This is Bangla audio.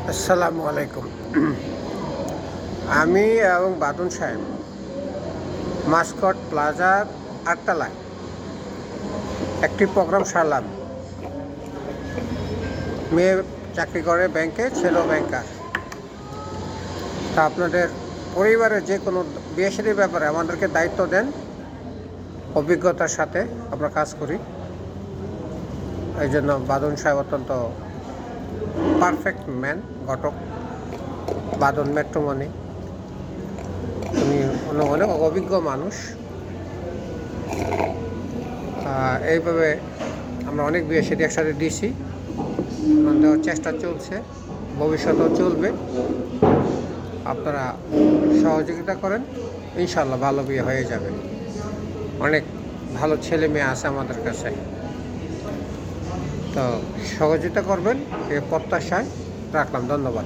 আসসালামু আলাইকুম। আমি এবং বাদন সাহেব মাস্কট প্লাজার 8 তলায় একটি প্রোগ্রাম সারলাম। মেয়ে চাকরি করে ব্যাংকে, ছেলেও ব্যাংকার। তা আপনাদের পরিবারের যে কোনো বিয়ে শাদীর ব্যাপারে আমাদেরকে দায়িত্ব দেন, অভিজ্ঞতার সাথে আমরা কাজ করি। এই জন্য বাদন সাহেব অত্যন্ত পারফেক্ট ম্যান, ঘটক বাদন মেট্রোমণি। উনি অনেক অভিজ্ঞ মানুষ। এইভাবে আমরা অনেক বিয়ে শাদী একসাথে দিয়েছি, দেওয়ার চেষ্টা চলছে, ভবিষ্যতেও চলবে। আপনারা সহযোগিতা করেন, ইনশাল্লাহ ভালো বিয়ে হয়ে যাবে। অনেক ভালো ছেলে মেয়ে আছে আমাদের কাছে, তো সহযোগিতা করবেন এই প্রত্যাশায় রাখলাম। ধন্যবাদ।